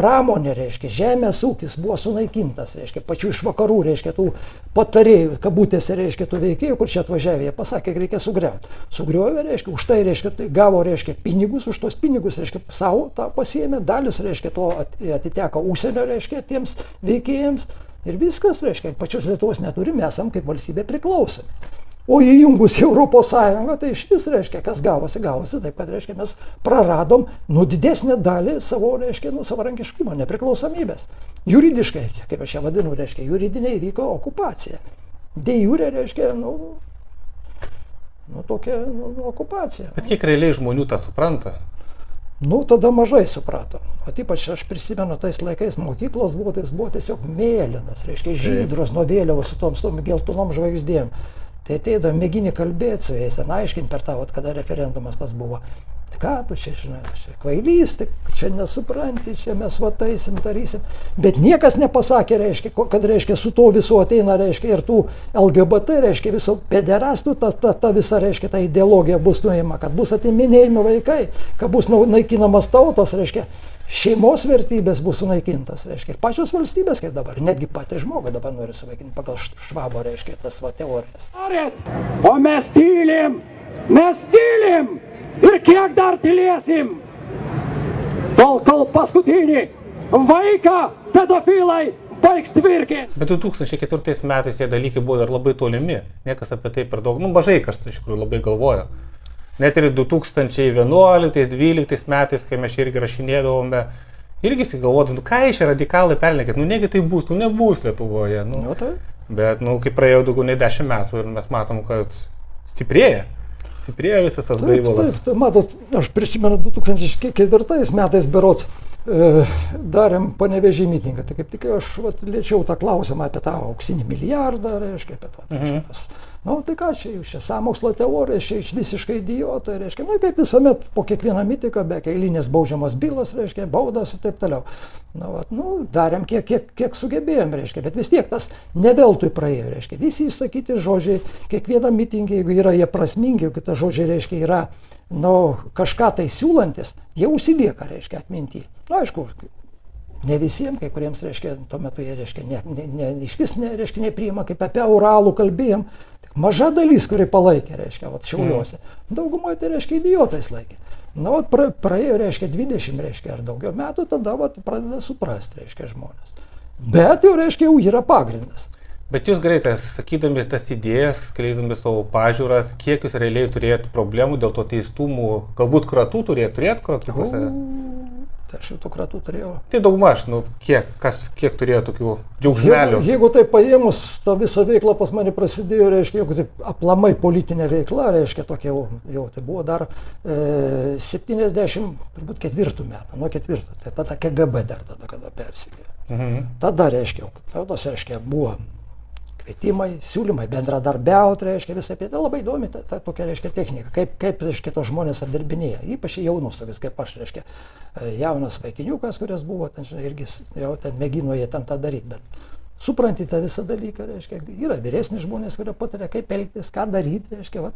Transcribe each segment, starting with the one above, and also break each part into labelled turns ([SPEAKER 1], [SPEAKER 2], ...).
[SPEAKER 1] pramonė, reiškia, žemės ūkis buvo sunaikintas, reiškia, pačių iš vakarų, reiškia, tų patarėjų, kabutėse, reiškia, tų veikėjų, kur čia atvažiavė, jie pasakė, reikia sugriauti. Sugriovė, reiškia, už tai, reiškia, tai gavo, reiškia, pinigus, už tos pinigus, reiškia, savo tą pasiėmė, dalis, reiškia, to atiteko užsienio, reiškia, tiems veikėjams ir viskas, reiškia, pačios Lietuvos neturim, esam kaip valstybė priklausomi. O įjungus į Europos Sąjungą, tai iš vis, reiškia, kas gavosi taip, kad, reiškia, mes praradom, didesnę dalį savo, reiškia, savarankiškumo, nepriklausomybės. Juridiškai, kaip aš ją vadinu, reiškia, juridiniai vyko okupacija. De jure, reiškia, tokia okupacija.
[SPEAKER 2] Bet kiek realiai žmonių tą supranta?
[SPEAKER 1] Tada mažai suprato. O ypač aš prisimenu, tais laikais mokyklos buvo tiesiog mėlynas, reiškia, žydros nuo vėliavos su tom geltonom žvaigždėm. Tai ateidavo, mėgini kalbėti su jais, aiškinti per tą, kada referendumas tas buvo. Tai ką tu čia, žinai, čia kvailys, tai čia nesupranti, čia mes vataisim, darysim. Bet niekas nepasakė, reiškia, kad, reiškia, su to visu ateina, reiškia, ir tų LGBT, reiškia, viso pederastų, ta visa, reiškia, ta ideologija bus nuėjama, kad bus atiminėjami vaikai, kad bus naikinamas tautos, reiškia, šeimos vertybės bus sunaikintas, reiškia, ir pačios valstybės, kaip dabar, netgi patį žmogų dabar nori suvaikinti pagal Švabo, reiškia, tas teorijas.
[SPEAKER 3] O mes tylim ir kiek dar tylėsim, kol paskutinį vaiką pedofilai baigs tvirkinti.
[SPEAKER 2] Bet 2004 metais tie dalykai buvo dar labai tolimi, niekas apie tai per daug, mažai kas iš tikrųjų labai galvojo. Net ir 2011-2012 metais, kai mes čia irgi rašinėdavome, irgi galvodavome, ką iš čia radikalai perlenkėt, negi tai bus, nebus Lietuvoje. Bet, kai praėjo daugiau nei 10 metų ir mes matom, kad stiprėja visas tas gaivalas.
[SPEAKER 1] Taip, matot, aš prisimenu 2004 metais berods darėm Panevėžį mitingą, tai kaip tik aš liečiau tą klausimą apie tą auksinį milijardą, reiškia, apie tą, reiškia, tas. Tai ką čia, jūs čia sąmokslo teorija, čia iš visiškai idiotai, reiškia, kaip visuomet po kiekvieną mitiką, be eilinės baudžiamos bylas, reiškia, baudas ir taip toliau. Darėm kiek sugebėjom, reiškia, bet vis tiek tas neveltui praėjo, reiškia, visi išsakyti žodžiai, kiekvieną mitingą, jeigu yra jie prasmingi, jeigu tas žodžiai, reiškia, yra, kažką tai siūlantis, jie užsilieka, reiškia, atminty. Aišku, ne visiems, kai kuriems, reiškia, tuo metu jie, reiškia, iš vis, reiškia, nepriima, kaip apie Uralų kalbėjom, tik maža dalis, kuri palaikė, reiškia, Šiauliuose. Daugumoje tai, reiškia, idiotais laikė. Praėjo, reiškia, 20, reiškia, ar daugiau metų, tada pradeda suprasti, reiškia, žmonės. Bet jau, reiškia, jau yra pagrindas.
[SPEAKER 2] Bet jūs greitai, sakydami tas idėjas, skleisdami savo pažiūras, kiek jūs realiai turėtų problemų dėl to teistumų, galbūt kratų turėt kratų pas save?
[SPEAKER 1] Tai aš jau tų kratų turėjau.
[SPEAKER 2] Tai daugmaž, kiek turėjo tokių džiaugsmelių?
[SPEAKER 1] Jeigu tai paėmus, ta visa veikla pas mane prasidėjo, reiškia, jeigu taip aplamai politinė veikla, reiškia, tokia jau tai buvo dar 74 metų, nuo 4, tai tada KGB dar kada persikėjo. Tada, reiškia, tos, reiškia, buvo kvietimai, siūlymai bendradarbiauti, reiškia, visai apie tai labai įdomi ta tokia, reiškia, technika, kaip reiškia, tos žmonės apdirbinėja, ypač jaunus, tokius kaip aš, reiškia, jaunas vaikiniukas, kuris buvo, ten, irgi jau ten mėgino jie ten tą daryti, bet supranti tą visą dalyką, reiškia, yra vyresni žmonės, kurie pataria, kaip elgtis, ką daryti, reiškia,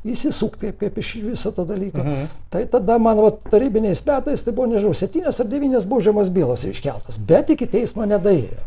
[SPEAKER 1] įsisukti kaip iš viso to dalyko. Tai tada man, tarybiniais metais, tai buvo, nežinau, 7 ar 9 baudžiamos bylos iškeltas, bet iki teismo nedaėjo.